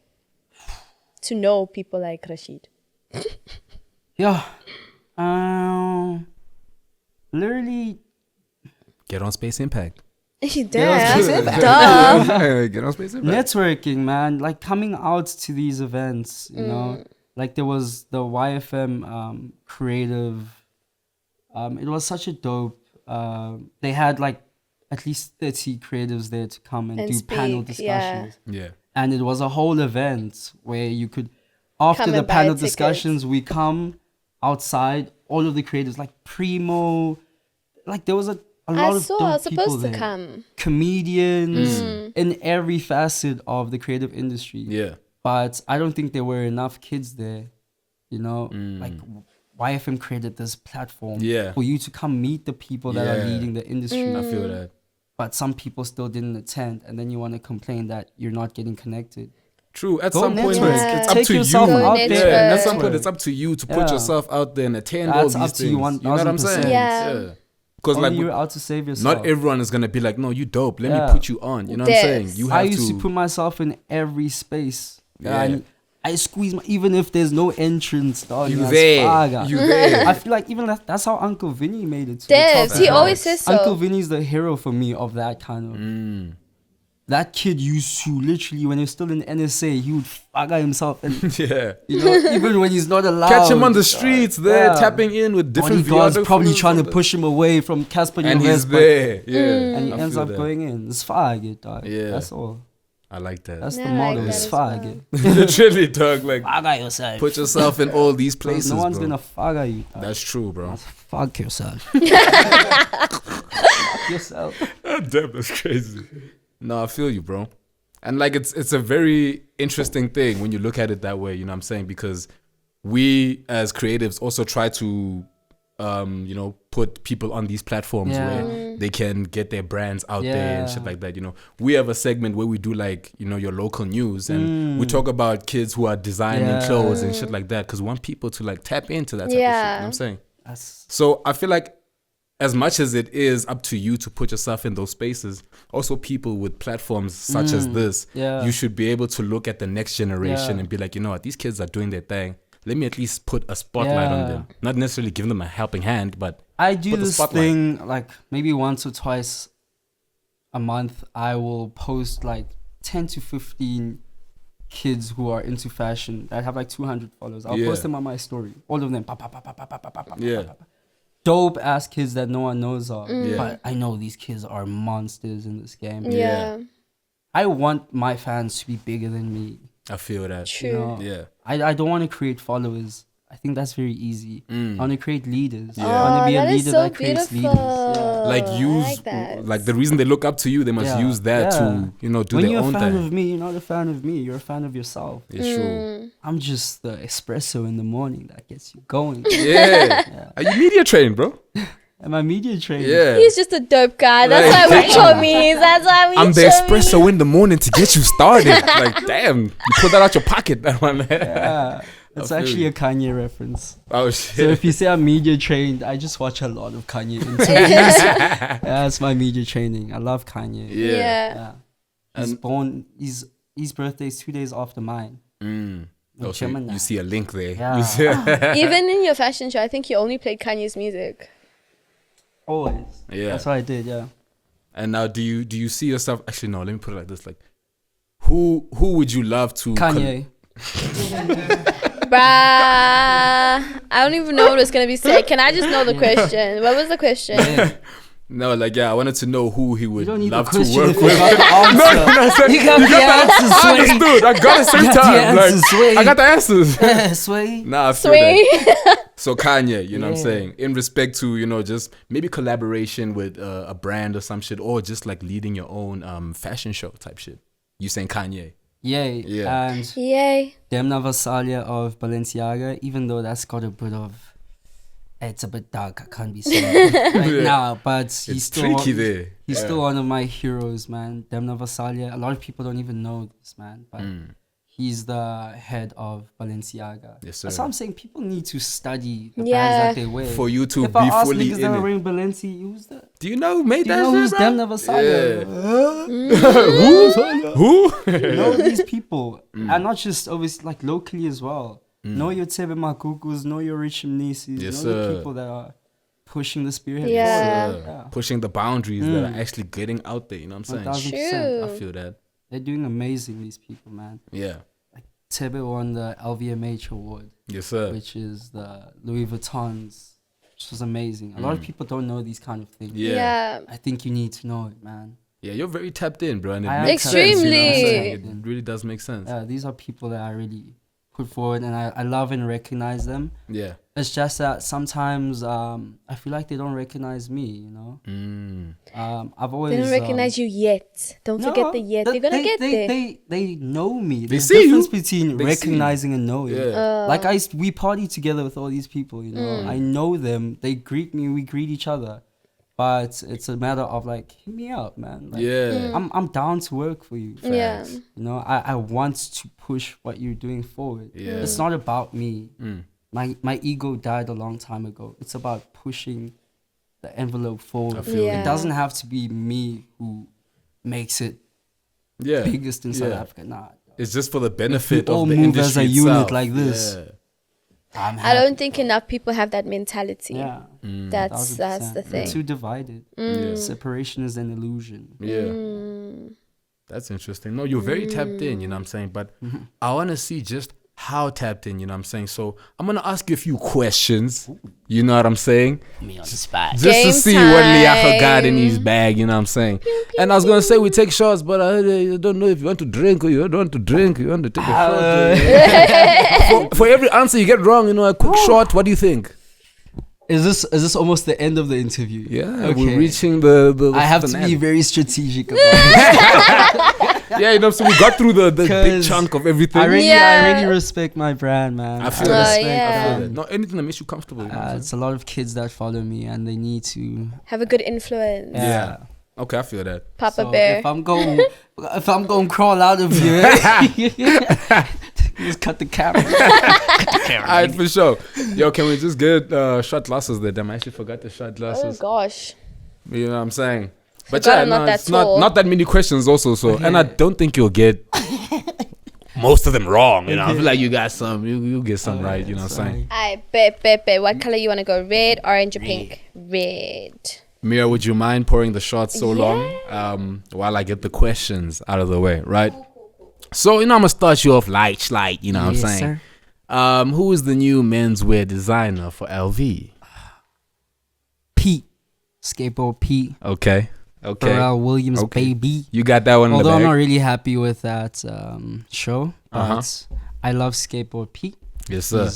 to know people like Rashid? Yeah. Literally, Get on Space Impact. Damn. Duh. Get on Space Impact. networking, man. Like coming out to these events, you know. Like there was the YFM creative. It was such a dope. They had like at least 30 creatives there to come and do panel speak, yeah. discussions. Yeah. And it was a whole event where you could, after Come the and buy panel tickets. discussions, we come outside, all of the creators, like Primo, like there was a lot I of saw. dope I was supposed people to there. come. Comedians in every facet of the creative industry. Yeah. But I don't think there were enough kids there, you know, like YFM created this platform Yeah. for you to come meet the people that are Yeah. leading the industry. I feel that. But some people still didn't attend, and then you want to complain that you're not getting connected. True. At Go some point, network. it's up Take to you. yourself Go out network. there. Yeah, at some Network. point, it's up to you to put Yeah. yourself out there and attend That's all these up to things. you, You know what I'm 1000%. saying? Yeah. Because Only like you're out to save yourself. not everyone is gonna be like, no, you dope. Let Yeah. me put you on. You know what I'm saying? Yes. You I have used to put myself in every space. Yeah. I squeeze even if there's no entrance, dog. You that's there. fire. You there. I feel like even that's how Uncle Vinny made it to the Devs, top. he Facts. always says so. Uncle Vinny's the hero for me of that kind of. That kid used to literally, when he was still in NSA, he would fagger himself, and Yeah. you know, even when he's not allowed. Catch him on the streets there, Yeah. tapping in with different Bodyguards probably videographers trying to on the- push him away from Casper and he's Nyovest, there. Yeah. and he I ends feel up that. going in. It's faggot, dog. Yeah. That's all. I like that. That's Yeah, the I like motto. that It's as well. faggot. Literally, dog. Like, Fagger yourself. put yourself in all these places, No one's bro. gonna fagger you. Dog. That's true, bro. Fuck yourself. Fuck yourself. Damn, that's crazy. No, I feel you, bro. And like it's a very interesting thing when you look at it that way, you know what I'm saying? Because we as creatives also try to you know, put people on these platforms where they can get their brands out there and shit like that. You know, we have a segment where we do like, you know, your local news, and we talk about kids who are designing clothes and shit like that, because we want people to like tap into that type of shit. You know what I'm saying? So I feel like as much as it is up to you to put yourself in those spaces, also people with platforms such as this, you should be able to look at the next generation and be like, you know what, these kids are doing their thing. Let me at least put a spotlight on them. Not necessarily giving them a helping hand, but I do this thing like maybe once or twice a month. I will post like 10 to 15 kids who are into fashion that have like 200 followers. I'll post them on my story. All of them. Dope ass kids that no one knows of. But I know these kids are monsters in this game. I want my fans to be bigger than me. I feel that. True. You know? I don't want to create followers. I think that's very easy. I want to create leaders. I Oh, want to be a that is leader so that creates beautiful. leaders. Like use I like that. like the reason they look up to you, they must use that to, you know, do when their you're own a fan thing. of me, you're not a fan of me. You're a fan of yourself. It's true. I'm just the espresso in the morning that gets you going. Are you media trained, bro? Am I media trained? Yeah. He's just a dope guy. That's Like, why we show me. That's why we I'm the show espresso me. in the morning to get you started. Like, damn, you pull that out your pocket. That one. Yeah. It's I feel actually you. a Kanye reference. Oh So shit. if you say I'm media trained, I just watch a lot of Kanye interviews. That's my media training. I love Kanye. Yeah. Yeah. He's born. His birthday is 2 days after mine. Oh, so Gemini. you see a link there. Yeah. You see- Even in your fashion show, I think you only played Kanye's music. Always. Yeah. That's what I did. Yeah. And now, do you see yourself? Actually, no. Let me put it like this: like, who would you love to? Kanye. Bruh. I don't even know what was going to be said. Can I just know the question? What was the question? No, like, I wanted to know who he would You don't need love a to question work if you with. got the answer. You got the answers, I Sway. understood. I got it same You got the time. answers, Sway. Like, I got the answers. Sway. Nah, I feel that. Sweet. So Kanye, you know what I'm saying? In respect to, you know, just maybe collaboration with a brand or some shit, or just like leading your own fashion show type shit. You saying Kanye? Yay. Yeah. And Yay. Demna Vasalia of Balenciaga, even though that's got a bit of, it's a bit dark, I can't be saying right now, but he's It's still tricky there. He's still one of my heroes, man. Demna Vasalia. A lot of people don't even know this, man, but he's the head of Balenciaga. Yes, sir. That's what I'm saying. People need to study the Yeah. brands that they wear. For you to if be I ask fully niggas in that are it. wearing Balenci, who's that? Do you know who made Do you that know shit, who's bro? Demna Vasalia? Who? Know these people, and not just obviously like locally as well. Know your Tebe Makukus, know your Rich Mnisis, Yes, know sir. the people that are pushing the spearhead. Yeah. forward. Yeah. Pushing the boundaries that are actually getting out there, you know what I'm saying? 1000%. True. I feel that. They're doing amazing, these people, man. Yeah. Tebe won the LVMH award, Yes, sir. which is the Louis Vuittons, which was amazing. A lot of people don't know these kind of things. Yeah. I think you need to know it, man. Yeah, you're very tapped in, bro. And it I am makes sense, you know what I'm Extremely. saying? It really does make sense. Yeah, these are people that I really put forward, and I love and recognize them. Yeah. It's just that sometimes I feel like they don't recognize me, you know? I've always... They don't recognize you yet. Don't forget the yet. They're going to get there. They know me. There's see a difference you. between They recognizing and knowing. Yeah. Like we party together with all these people, you know? I know them. They greet me. We greet each other. But it's a matter of like, hit me up, man. Like, Yeah. I'm down to work for you. Yeah. You know, I want to push what you're doing forward. Yeah. It's not about me. My ego died a long time ago. It's about pushing the envelope forward. I feel Yeah. It doesn't have to be me who makes it Yeah. biggest in South Yeah. Africa. Nah. It's just for the benefit we all of the move industry as a unit itself. like this. Yeah. I'm I happy. don't think enough people have that mentality. Yeah. That's the 1000%. We're thing. too divided. Separation is an illusion. Yeah. That's interesting. No, you're very tapped in, you know what I'm saying? But I want to see just how tapped in, you know what I'm saying? So I'm going to ask you a few questions, you know what I'm saying? Me on the spot. Just Game to see what Liacha got in time. his bag, you know what I'm saying? And I was going to say we take shots, but I don't know if you want to drink or you don't want to drink. You want to take a shot. For every answer you get wrong, you know, a quick shot. What do you think? Is this almost the end of the interview? Yeah, Okay. we're reaching the I have to finale. be very strategic about it. Yeah, you know, so we got through the big 'Cause chunk of everything. I really Yeah. respect my brand, man. I feel Oh, that. yeah. I feel that. Not anything that makes you comfortable. You know what I'm It's a lot of kids that follow me, and they need to. Have a good influence. Yeah. Okay, I feel that. Papa So Bear. if I'm going crawl out of here, just cut the camera. Alright, for sure. Yo, can we just get shot glasses there? Damn, I actually forgot the shot Oh glasses. gosh. You know what I'm saying? But Forgot yeah, I'm not no, that it's not tall. that many questions also. So, and I don't think you'll get most of them wrong. You know, I feel like you got some. You get some right. You know what I'm saying? I bet. What color you want to go? Red, orange, or pink? Red. Mira, would you mind pouring the shots so long while I get the questions out of the way, right? So, you know, I'm going to start you off light, you know what I'm saying? Sir. Who is the new menswear designer for LV? Pete, skateboard Pete, Okay. Pharrell Williams, Okay. baby. You got that one Although in I'm the not bag? really happy with that show, but Uh-huh. I love skateboard Pete. Yes, sir.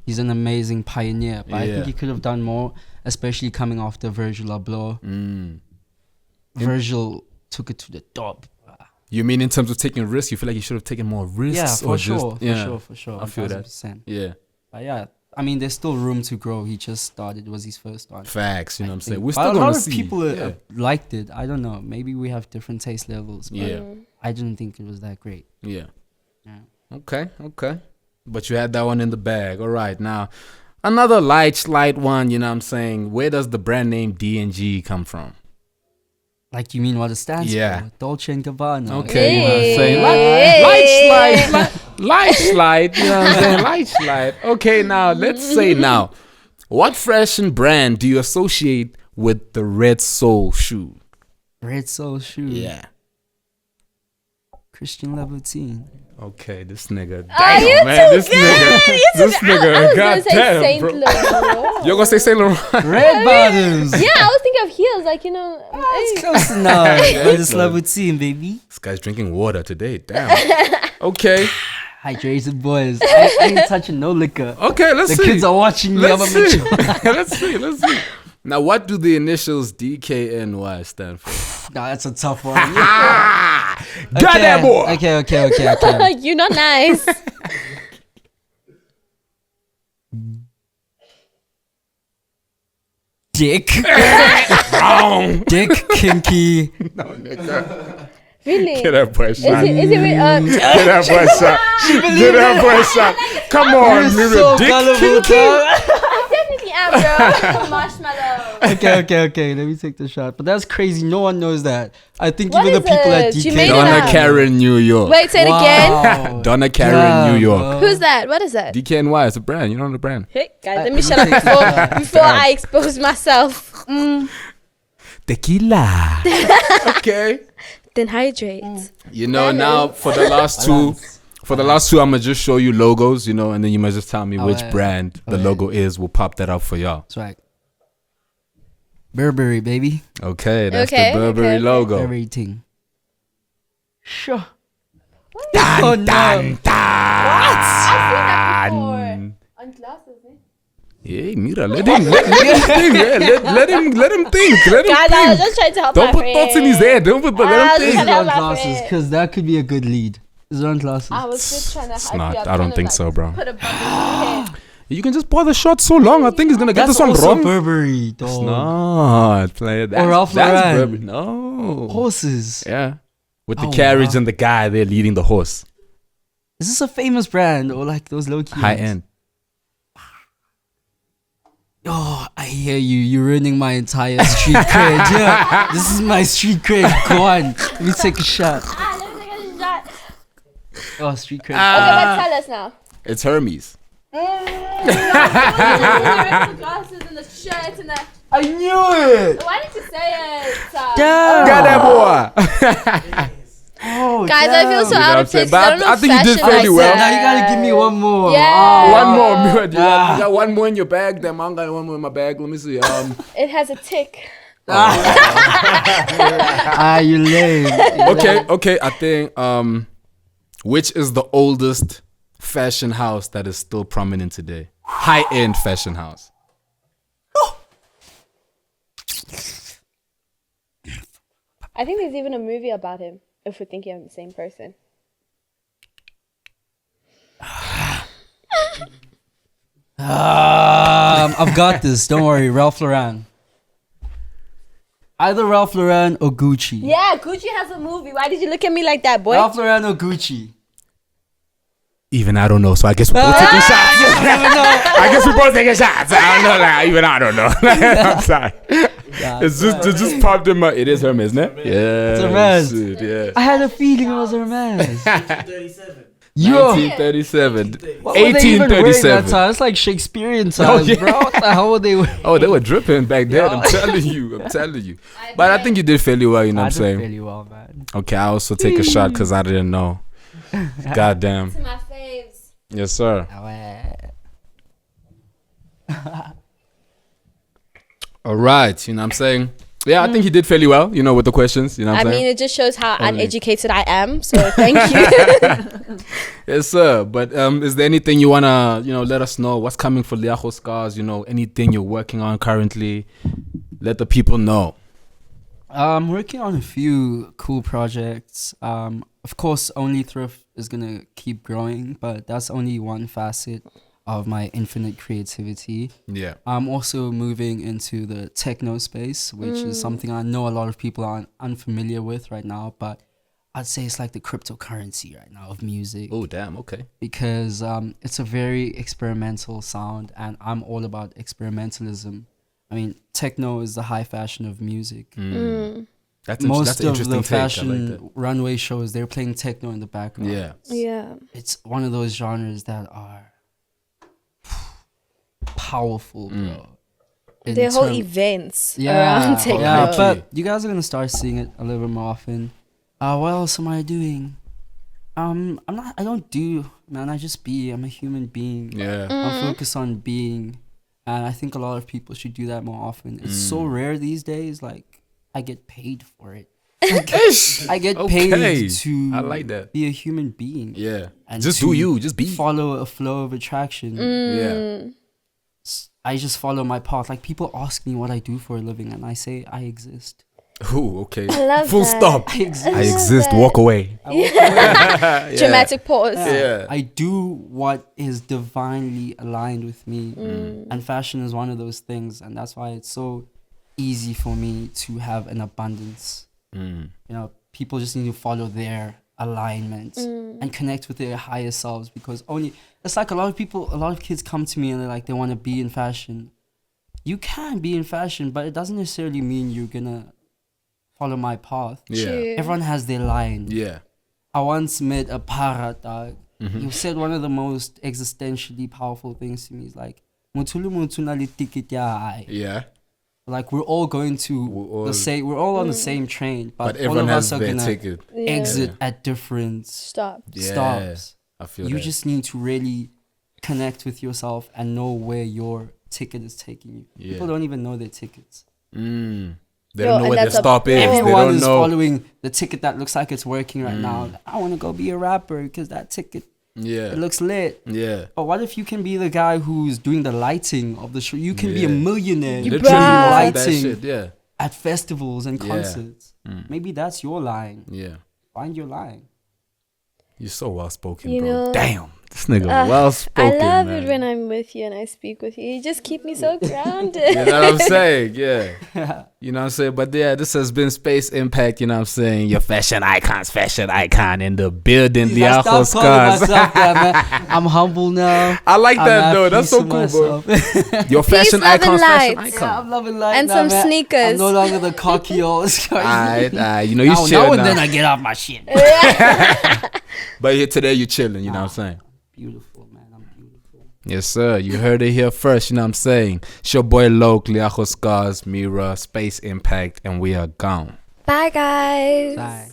He's an amazing pioneer, but I Yeah. think he could have done more, especially coming after Virgil Abloh. Mm. Virgil took it to the top. You mean in terms of taking risks? You feel like you should have taken more risks? Yeah, or for sure, just, yeah. for sure. I feel that. 1000%. Yeah. But yeah, I mean, there's still room to grow. He just started. It was his first one. Facts, you know what I'm saying? But We're still a going lot to of see. people yeah. liked it. I don't know. Maybe we have different taste levels. But Yeah. I didn't think it was that great. Yeah. Yeah. Okay. But you had that one in the bag. All right. Now, another light one, you know what I'm saying? Where does the brand name D&G come from? Like, you mean what it stands Yeah. for? Dolce & Gabbana. Okay, you know what I'm saying? Light slide, you know what I'm saying? Light slide. Okay, now, let's say now, what fashion brand do you associate with the Red Soul shoe? Red Soul shoe. Yeah. Christian Louboutin. Okay, this nigga. Are you Damn, man. too This good? nigga. This I nigga. was gonna say Goddamn, Saint bro. Laurent. You're gonna say Saint Laurent? Red bottoms. Yeah, I was thinking of heels, like, you know. It's close enough. But it's Louboutin, baby. This guy's drinking water today. Damn. Okay. Hydrated boys. I ain't touching no liquor. Okay, let's The see. kids are watching me. Let's I'm a see. bitch. Let's see. Now, what do the initials DKNY stand for? Nah, that's a tough one. Got that boy. Okay. You're not nice. Dick. Wrong. Dick, kinky. No, nigga. Really? Get that boy Is shot. it Get that boy shot. Get that boy shot. Come on, Mira. So Dick gullible, kinky. dog. Definitely am, bro. Marshmallow. Okay. Let me take the shot. But that's crazy. No one knows that. I think What even the is people at it? You DK. made it Donna up. Karen, New York. Wait, say it again. Wow. Donna Karen, Yeah, New York. bro. Who's that? What is that? DKNY is a brand. You don't know the brand. Hey, guys, let me shut up before I expose myself. Tequila. Okay. Then hydrate. You know, now for the last two, I'm gonna just show you logos, you know, and then you must just tell me which Alright. brand the logo is. We'll pop that up for y'all. That's right. Burberry, baby. Okay, that's Okay, the Burberry okay. logo. Everything. Sure. Dun, Oh, no. dun, dun. On glasses, eh? Hey, Mira, let him think. Yeah, let him think. Let him Guys, I was think. just trying to help Don't my put friend. thoughts in his head. Don't put. Let I him was think. trying to help my glasses, friend. because that could be a good lead. Is on glasses. I was just trying to It's hype not. you up, I don't trying to, think like, so, bro. Put a bubble in your head. You can just pour the shot so long. I think he's gonna get That's this one also wrong. Burberry, It's dog. not. Play that's, Ralph that's Lauren. Burberry. No. Horses. Yeah. With the Oh, carriage wow. and the guy there leading the horse. Is this a famous brand or like those low key? High end. Oh, I hear you. You're ruining my entire street cred. Yeah, this is my street cred. Go on. Let me take a shot. Let me take a shot. Oh, street cred. Okay, but tell us now. It's Hermes. The glasses and the shirt and the... I knew it. Why didn't you say it? Damn. Got that boy. Oh, Guys, I feel so damn. out what of I'm saying? place. But I don't know I think you did fashion fairly like well. Now you that. gotta give me one more. Yeah. One more. Mira. You Ah. got one more in your bag. Damn, I got one more in my bag. Let me see. It has a tick. Ah, you lame. Okay. I think which is the oldest fashion house that is still prominent today? High-end fashion house. I think there's even a movie about him. if we're thinking of the same person. I've got this. Don't worry, Ralph Lauren. Either Ralph Lauren or Gucci. Yeah, Gucci has a movie. Why did you look at me like that, boy? Ralph Lauren or Gucci. Even I don't know, so I guess we're both taking shots. I guess we're both taking shots. I don't know, like, even I don't know. I'm sorry. It just popped in my. It is Hermes, isn't it? Yeah, It's Hermes. Shit, yeah. I had a feeling it was Hermes. 1937. What were they even wearing that 1837. time? It's like Shakespearean times, yeah. bro. What the hell were they wearing? Oh, they were dripping back then. I'm telling you. But I think you did fairly well. You know what I'm I did saying? really well, man. Okay, I also take a shot because I didn't know. Goddamn. To my faves. Yes, sir. All right. You know what I'm saying? Yeah, I think he did fairly well, you know, with the questions. You know what I'm I saying? mean, it just shows how Only. uneducated I am. So thank you. Yes, sir. But is there anything you want to, you know, let us know? What's coming for Leago Scars? You know, anything you're working on currently? Let the people know. I'm working on a few cool projects. Of course, only Thrift is going to keep growing, but that's only one facet of my infinite creativity. Yeah. I'm also moving into the techno space, which is something I know a lot of people are unfamiliar with right now, but I'd say it's like the cryptocurrency right now of music. Oh, damn. Okay. Because it's a very experimental sound, and I'm all about experimentalism. I mean, techno is the high fashion of music. That's Most an of interesting the take. I fashion like that. runway shows, they're playing techno in the background. Yeah. Yeah. It's one of those genres that are powerful, bro. In Their whole term- events yeah, around techno. yeah, Okay. but you guys are gonna start seeing it a little bit more often. What else am I doing? I don't do, man. I just be. I'm a human being. Yeah. I'm focused on being, and I think a lot of people should do that more often. It's so rare these days. Like, I get paid for it. I get Okay. paid to I like that. be a human being. Yeah. And Just to do you. Just be. Follow a flow of attraction. Yeah. I just follow my path. Like, people ask me what I do for a living, and I say I exist. Ooh, okay. I love Full that. stop. I exist. I exist. Walk away. Dramatic pause. Yeah. I do what is divinely aligned with me. And fashion is one of those things, and that's why it's so easy for me to have an abundance. You know, people just need to follow their alignment and connect with their higher selves, because it's like a lot of kids come to me and they're like, they want to be in fashion. You can be in fashion, but it doesn't necessarily mean you're gonna follow my path. Yeah. True. Everyone has their line. Yeah. I once met a para dog. He said one of the most existentially powerful things to me. Is like, "Mutulu mutuna li ticket ya ai." Yeah. Like, we're all going to we're all on the same train, But all everyone of has us are their gonna ticket. exit at different Stop. Yeah. stops. I feel You that. just need to really connect with yourself and know where your ticket is taking you. Yeah. People don't even know their tickets. They Yo, don't know and what their that's a stop is. They Everyone don't is know. following the ticket that looks like it's working right now. I want to go be a rapper because that ticket, Yeah. it looks lit. Yeah. But what if you can be the guy who's doing the lighting of the show? You can be a Yeah. millionaire Literally doing Bruh. like that lighting shit. Yeah. at festivals and Yeah. concerts. Maybe that's your line. Yeah. Find your line. You're so well spoken, You bro. know, Damn. This nigga well spoken. I love man. it when I'm with you and I speak with you. You just keep me so grounded. You know what I'm saying? Yeah. You know what I'm saying? But yeah, this has been Space Impact, you know what I'm saying? Your fashion icon in the building, I Leago stopped calling Scars. myself that, man. I'm humble now. I like I'm that at though. That's peace so with cool, bro. myself. Your fashion love, and icon. light. Yeah, I'm loving life And now, some man. sneakers. I'm no longer the cocky old. Alright, you know you now chill and now. then I get off my shit. But here today you chilling, you know what I'm saying? Beautiful, man. I'm beautiful. Yes, sir. You heard it here first, you know what I'm saying? It's your boy Lowk, Leago Scars, Mira, Space Impact, and we are gone. Bye, guys. Bye.